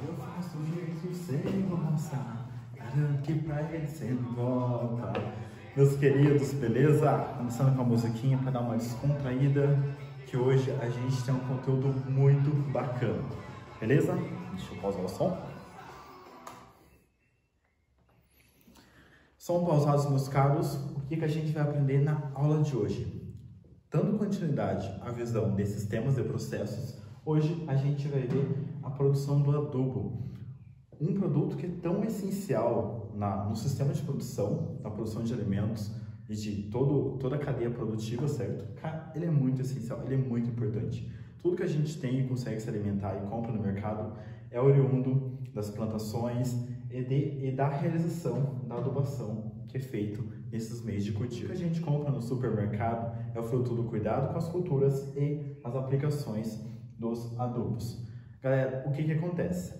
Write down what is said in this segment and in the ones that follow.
Eu faço um jeito sem gosta, garanto que pra ele sempre volta. Meus queridos, beleza? Começando com a musiquinha para dar uma descontraída, que hoje a gente tem um conteúdo muito bacana, beleza? Deixa eu pausar o som. Som pausados, meus caros. O que a gente vai aprender na aula de hoje? Dando continuidade à visão desses temas e processos, hoje a gente vai ver a produção do adubo, um produto que é tão essencial no sistema de produção, na produção de alimentos e de toda a cadeia produtiva, certo? Cara, ele é muito essencial, ele é muito importante. Tudo que a gente tem e consegue se alimentar e compra no mercado é oriundo das plantações e da realização da adubação que é feito nesses meios de cultivo. O que a gente compra no supermercado é o fruto do cuidado com as culturas e as aplicações dos adubos. Galera, o que acontece?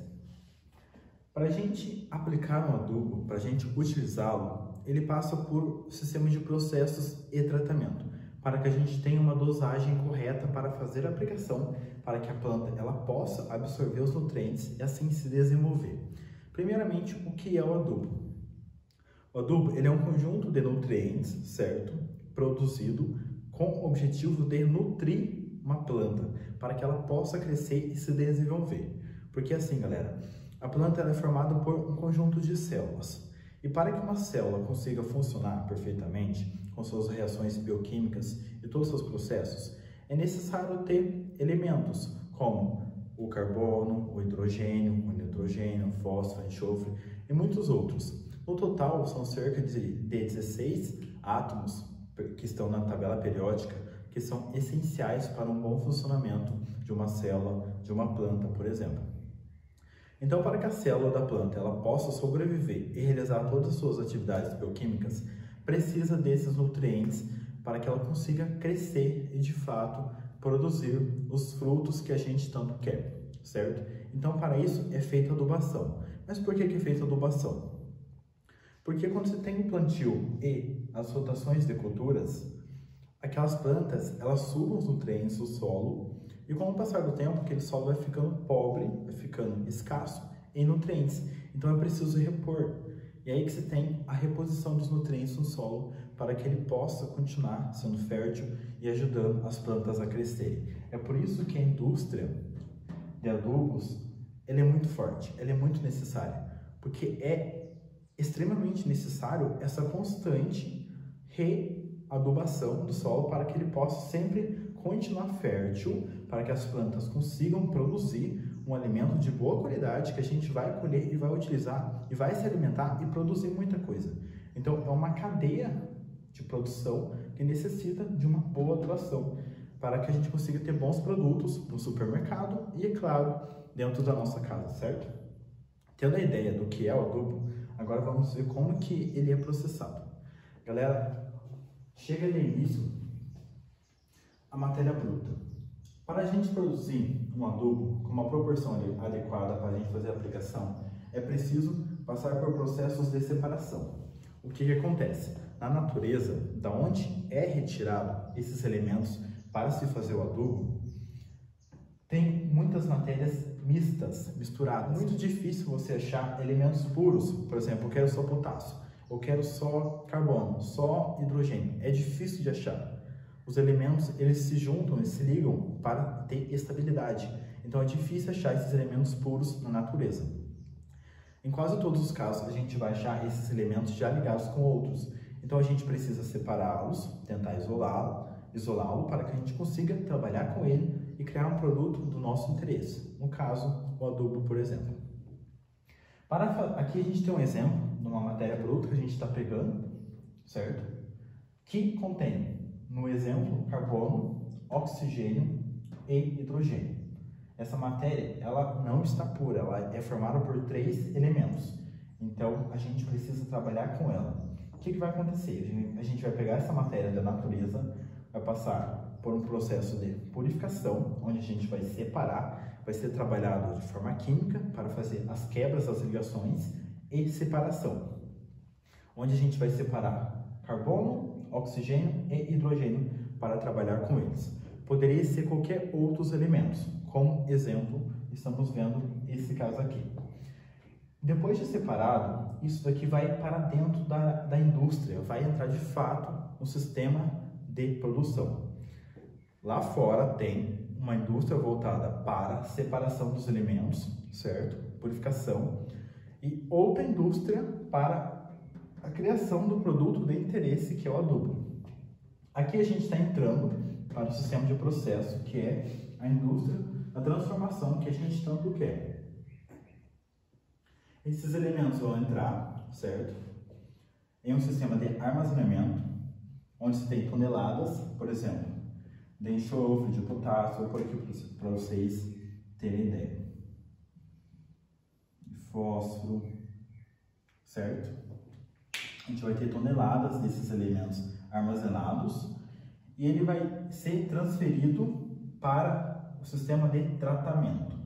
Para a gente aplicar um adubo, para a gente utilizá-lo, ele passa por sistemas de processos e tratamento, para que a gente tenha uma dosagem correta para fazer a aplicação, para que a planta ela possa absorver os nutrientes e assim se desenvolver. Primeiramente, o que é o adubo? O adubo ele é um conjunto de nutrientes, certo? Produzido com o objetivo de nutrir uma planta, para que ela possa crescer e se desenvolver. Porque assim, galera, a planta ela é formada por um conjunto de células. E para que uma célula consiga funcionar perfeitamente, com suas reações bioquímicas e todos os seus processos, é necessário ter elementos como o carbono, o hidrogênio, o nitrogênio, o fósforo, o enxofre e muitos outros. No total, são cerca de 16 átomos que estão na tabela periódica, que são essenciais para um bom funcionamento de uma célula, de uma planta, por exemplo. Então, para que a célula da planta ela possa sobreviver e realizar todas as suas atividades bioquímicas, precisa desses nutrientes para que ela consiga crescer e, de fato, produzir os frutos que a gente tanto quer, certo? Então, para isso, é feita a adubação. Mas por que é feita a adubação? Porque quando você tem o plantio e as rotações de culturas, aquelas plantas, elas sugam os nutrientes do solo e com o passar do tempo, aquele solo vai ficando pobre, vai ficando escasso em nutrientes. Então é preciso repor. E aí que você tem a reposição dos nutrientes no solo para que ele possa continuar sendo fértil e ajudando as plantas a crescerem. É por isso que a indústria de adubos, ela é muito forte, ela é muito necessária, porque é extremamente necessário essa constante readubação do solo para que ele possa sempre continuar fértil, para que as plantas consigam produzir um alimento de boa qualidade que a gente vai colher e vai utilizar e vai se alimentar e produzir muita coisa. Então é uma cadeia de produção que necessita de uma boa adubação para que a gente consiga ter bons produtos no supermercado e, é claro, dentro da nossa casa, certo? Tendo a ideia do que é o adubo, agora vamos ver como que ele é processado. Galera, chega de início a matéria bruta. Para a gente produzir um adubo com uma proporção adequada para a gente fazer a aplicação, é preciso passar por processos de separação. O que acontece? Na natureza, da onde é retirado esses elementos para se fazer o adubo, tem muitas matérias mistas, misturadas. Muito difícil você achar elementos puros. Por exemplo, eu quero só potássio, eu quero só carbono, só hidrogênio. É difícil de achar. Os elementos, eles se juntam, eles se ligam para ter estabilidade. Então é difícil achar esses elementos puros na natureza. Em quase todos os casos, a gente vai achar esses elementos já ligados com outros. Então a gente precisa separá-los, tentar isolá-lo para que a gente consiga trabalhar com ele e criar um produto do nosso interesse, no caso, o adubo, por exemplo. Aqui a gente tem um exemplo de uma matéria bruta que a gente está pegando, certo? Que contém, no exemplo, carbono, oxigênio e hidrogênio. Essa matéria, ela não está pura, ela é formada por 3 elementos. Então, a gente precisa trabalhar com ela. O que vai acontecer? A gente vai pegar essa matéria da natureza, vai passar por um processo de purificação, onde a gente vai separar, vai ser trabalhado de forma química para fazer as quebras das ligações e separação, onde a gente vai separar carbono, oxigênio e hidrogênio para trabalhar com eles. Poderia ser qualquer outros elementos, como exemplo, estamos vendo esse caso aqui. Depois de separado, isso daqui vai para dentro da indústria, vai entrar de fato no sistema de produção. Lá fora tem uma indústria voltada para separação dos alimentos, certo? Purificação. E outra indústria para a criação do produto de interesse, que é o adubo. Aqui a gente está entrando para o sistema de processo, que é a indústria, a transformação que a gente tanto quer. Esses elementos vão entrar, certo? Em um sistema de armazenamento, onde se tem toneladas, por exemplo, de enxofre, de potássio, vou por aqui para vocês terem ideia. Fósforo, certo? A gente vai ter toneladas desses elementos armazenados e ele vai ser transferido para o sistema de tratamento.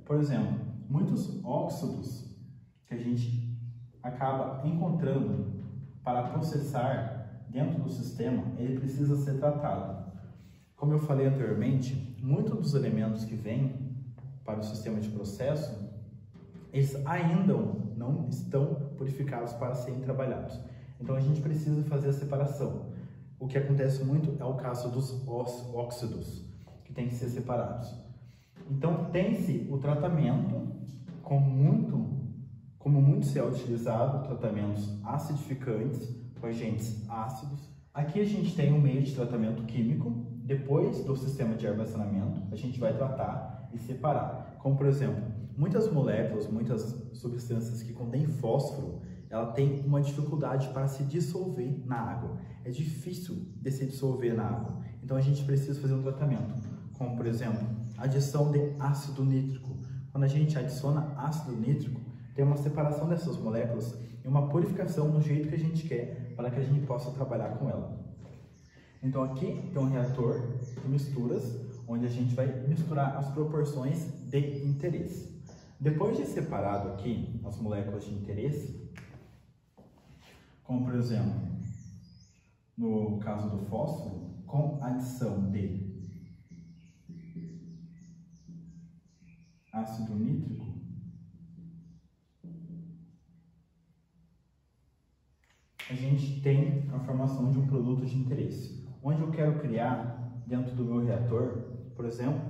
Por exemplo, muitos óxidos que a gente acaba encontrando para processar dentro do sistema, ele precisa ser tratado. Como eu falei anteriormente, muitos dos elementos que vêm para o sistema de processo, eles ainda não estão purificados para serem trabalhados. Então a gente precisa fazer a separação. O que acontece muito é o caso dos óxidos, que tem que ser separados. Então tem-se o tratamento como muito se é utilizado, tratamentos acidificantes, com agentes ácidos. Aqui a gente tem um meio de tratamento químico. Depois do sistema de armazenamento, a gente vai tratar e separar. Como, por exemplo, muitas moléculas, muitas substâncias que contêm fósforo, ela tem uma dificuldade para se dissolver na água. É difícil de se dissolver na água. Então a gente precisa fazer um tratamento. Como, por exemplo, adição de ácido nítrico. Quando a gente adiciona ácido nítrico, tem uma separação dessas moléculas e uma purificação do jeito que a gente quer para que a gente possa trabalhar com ela. Então aqui tem um reator de misturas, onde a gente vai misturar as proporções de interesse. Depois de separado aqui as moléculas de interesse, como por exemplo, no caso do fósforo, com adição de ácido nítrico, a gente tem a formação de um produto de interesse, onde eu quero criar, dentro do meu reator, por exemplo,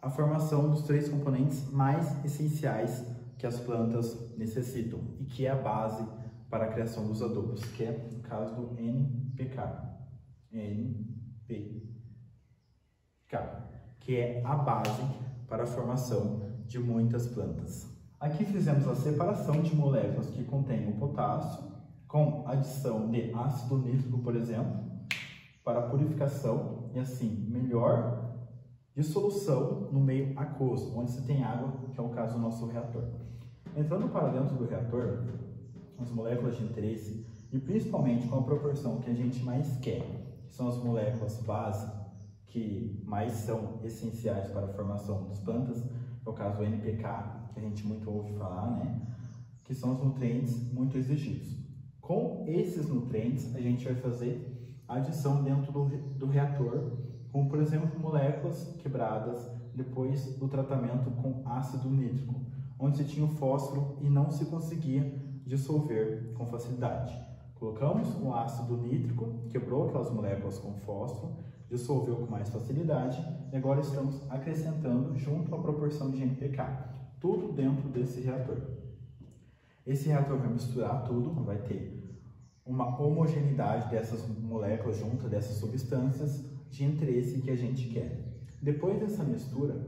a formação dos 3 componentes mais essenciais que as plantas necessitam e que é a base para a criação dos adubos, que é o caso do NPK, que é a base para a formação de muitas plantas. Aqui fizemos a separação de moléculas que contêm o potássio, com adição de ácido nítrico, por exemplo, para a purificação e assim, melhor dissolução no meio aquoso, onde se tem água, que é o caso do nosso reator. Entrando para dentro do reator, as moléculas de interesse, e principalmente com a proporção que a gente mais quer, que são as moléculas base, que mais são essenciais para a formação das plantas, é o caso do NPK, que a gente muito ouve falar, né? Que são os nutrientes muito exigidos. Com esses nutrientes, a gente vai fazer a adição dentro do reator, como por exemplo moléculas quebradas depois do tratamento com ácido nítrico, onde se tinha o fósforo e não se conseguia dissolver com facilidade. Colocamos o ácido nítrico, quebrou aquelas moléculas com fósforo, dissolveu com mais facilidade e agora estamos acrescentando junto à proporção de NPK, tudo dentro desse reator. Esse reator vai misturar tudo, vai ter uma homogeneidade dessas moléculas juntas, dessas substâncias de interesse que a gente quer. Depois dessa mistura,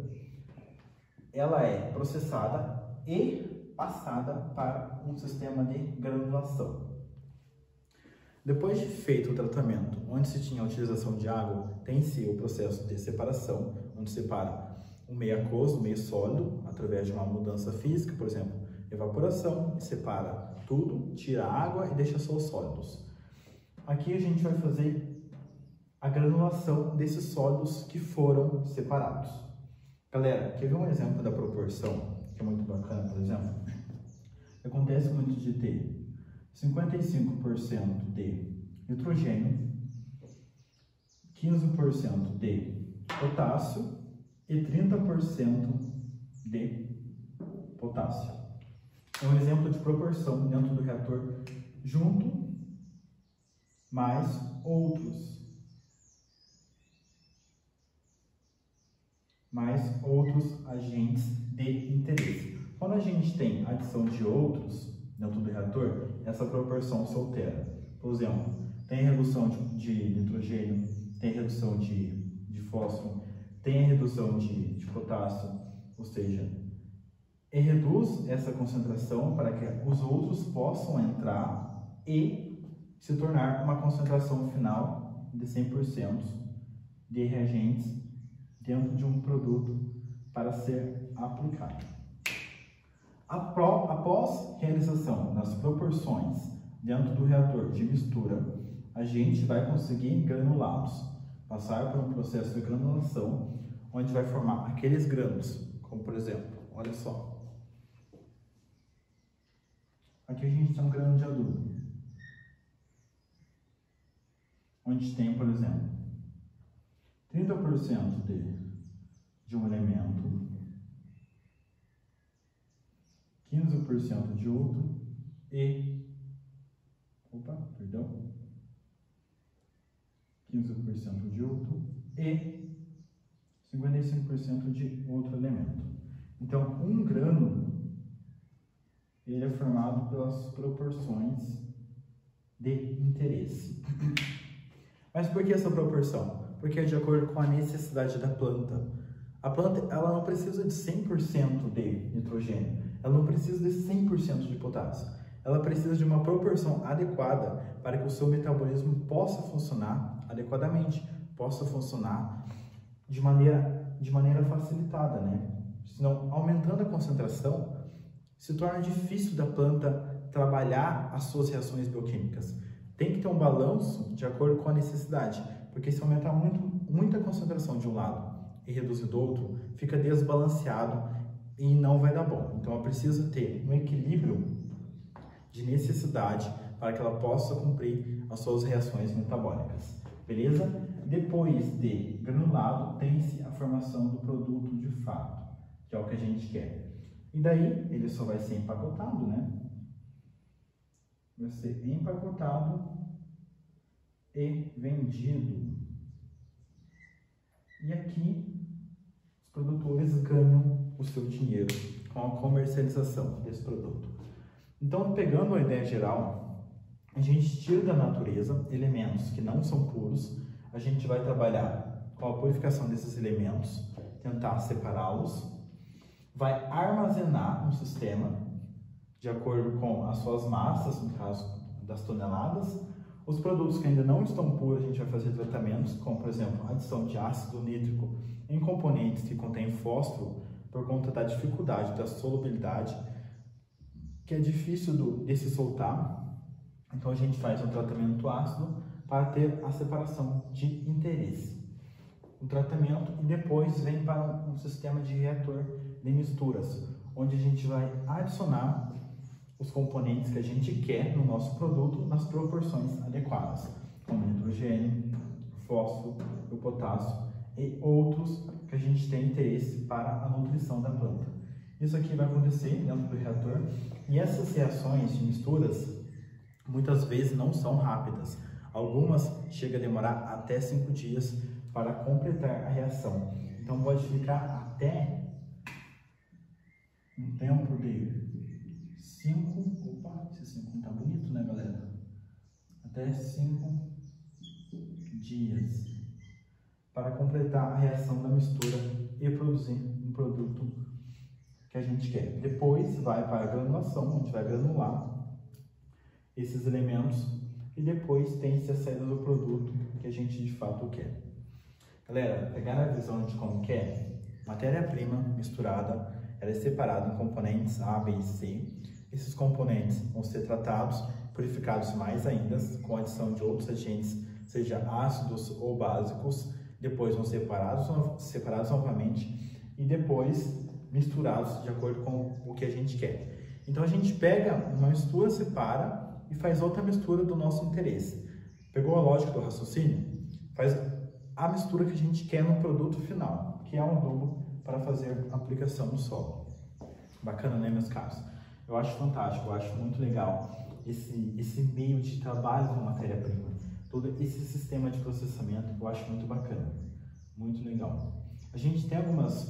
ela é processada e passada para um sistema de granulação. Depois de feito o tratamento, onde se tinha a utilização de água, tem-se o processo de separação, onde separa o meio aquoso, o meio sólido, através de uma mudança física, por exemplo, evaporação, separa tudo, tira a água e deixa só os sólidos. Aqui a gente vai fazer a granulação desses sólidos que foram separados. Galera, quer ver um exemplo da proporção, que é muito bacana, por exemplo? Acontece muito de ter 55% de nitrogênio, 15% de potássio e 30% de potássio. É um exemplo de proporção dentro do reator junto mais outros agentes de interesse. Quando a gente tem adição de outros dentro do reator, essa proporção se altera. Por exemplo, tem redução de nitrogênio, tem redução de fósforo, tem a redução de potássio, ou seja, reduz essa concentração para que os outros possam entrar e se tornar uma concentração final de 100% de reagentes dentro de um produto para ser aplicado. Após realização das proporções dentro do reator de mistura, a gente vai conseguir granulados, passar por um processo de granulação, onde vai formar aqueles grãos, como por exemplo, olha só. Aqui a gente tem um grão de adubo, onde tem, por exemplo, 30% de um elemento, 15% de outro e 15% de outro e 55% de outro elemento. Então, um grano ele é formado pelas proporções de interesse. Mas por que essa proporção? Porque é de acordo com a necessidade da planta. A planta ela não precisa de 100% de nitrogênio, ela não precisa de 100% de potássio. Ela precisa de uma proporção adequada para que o seu metabolismo possa funcionar adequadamente, possa funcionar de maneira facilitada, né? Senão, aumentando a concentração, se torna difícil da planta trabalhar as suas reações bioquímicas. Tem que ter um balanço de acordo com a necessidade, porque se aumentar muita concentração de um lado e reduzir do outro, fica desbalanceado e não vai dar bom. Então, ela precisa ter um equilíbrio de necessidade para que ela possa cumprir as suas reações metabólicas. Beleza? Depois de granulado, tem-se a formação do produto de fato, que é o que a gente quer. E daí, ele só vai ser empacotado, né? Vai ser empacotado e vendido. E aqui, os produtores ganham o seu dinheiro com a comercialização desse produto. Então, pegando a ideia geral, a gente tira da natureza elementos que não são puros, a gente vai trabalhar com a purificação desses elementos, tentar separá-los, vai armazenar no sistema de acordo com as suas massas, no caso das toneladas. Os produtos que ainda não estão puros, a gente vai fazer tratamentos, como por exemplo, adição de ácido nítrico em componentes que contêm fósforo, por conta da dificuldade da solubilidade, que é difícil de se soltar. Então a gente faz um tratamento ácido para ter a separação de interesse. O tratamento e depois vem para um sistema de reator de misturas, onde a gente vai adicionar os componentes que a gente quer no nosso produto nas proporções adequadas, como nitrogênio, fósforo, o potássio e outros que a gente tem interesse para a nutrição da planta. Isso aqui vai acontecer dentro do reator e essas reações de misturas muitas vezes não são rápidas. Algumas chegam a demorar até 5 dias para completar a reação. Então pode ficar até um tempo de 5, esse 5 tá bonito, né, galera? Até 5 dias para completar a reação da mistura e produzir um produto que a gente quer. Depois vai para a granulação, onde vai granular esses elementos e depois tem-se a saída do produto que a gente de fato quer. Galera, pegar a visão de como que é, matéria-prima misturada, ela é separada em componentes A, B e C. Esses componentes vão ser tratados, purificados mais ainda, com adição de outros agentes, seja ácidos ou básicos, depois vão ser separados novamente e depois misturados de acordo com o que a gente quer. Então a gente pega uma mistura, separa e faz outra mistura do nosso interesse. Pegou a lógica do raciocínio? Faz a mistura que a gente quer no produto final. que é um adubo para fazer aplicação no solo. Bacana, né, meus caros? Eu acho fantástico, eu acho muito legal esse meio de trabalho com matéria-prima. Todo esse sistema de processamento eu acho muito bacana, muito legal. A gente tem algumas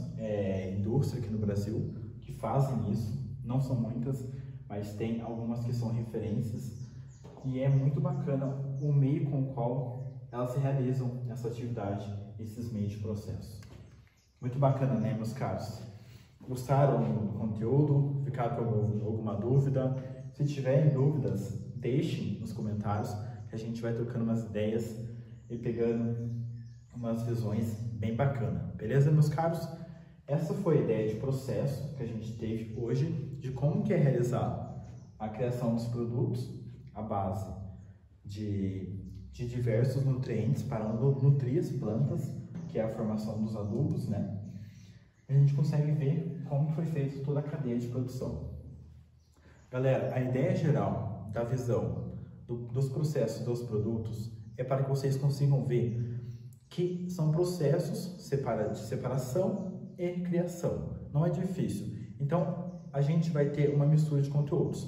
indústrias aqui no Brasil que fazem isso, não são muitas, mas tem algumas que são referências e é muito bacana o meio com o qual elas realizam essa atividade, esses meios de processo. Muito bacana, né, meus caros? Gostaram do conteúdo? Ficaram com alguma dúvida? Se tiverem dúvidas, deixem nos comentários que a gente vai trocando umas ideias e pegando umas visões bem bacanas. Beleza, meus caros? Essa foi a ideia de processo que a gente teve hoje de como que é realizar a criação dos produtos à base de diversos nutrientes para nutrir as plantas, que é a formação dos adubos, né? A gente consegue ver como foi feita toda a cadeia de produção. Galera, a ideia geral da visão dos processos dos produtos é para que vocês consigam ver que são processos de separação e criação. Não é difícil. Então, a gente vai ter uma mistura de conteúdos,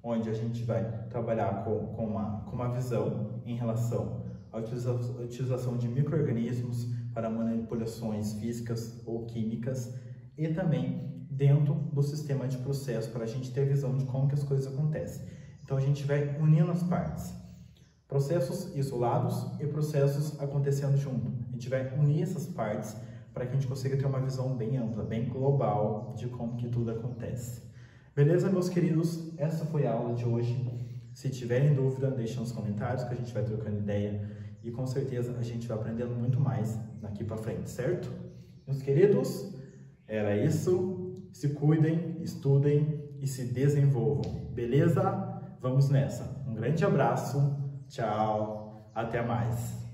onde a gente vai trabalhar com uma visão em relação à utilização de micro-organismos para manipulações físicas ou químicas e também dentro do sistema de processo para a gente ter visão de como que as coisas acontecem. Então a gente vai unindo as partes, processos isolados e processos acontecendo junto. A gente vai unir essas partes para que a gente consiga ter uma visão bem ampla, bem global de como que tudo acontece. Beleza, meus queridos? Essa foi a aula de hoje. Se tiverem dúvida, deixem nos comentários que a gente vai trocando ideia e com certeza a gente vai aprendendo muito mais daqui para frente, certo? Meus queridos, era isso. Se cuidem, estudem e se desenvolvam. Beleza? Vamos nessa. Um grande abraço. Tchau. Até mais.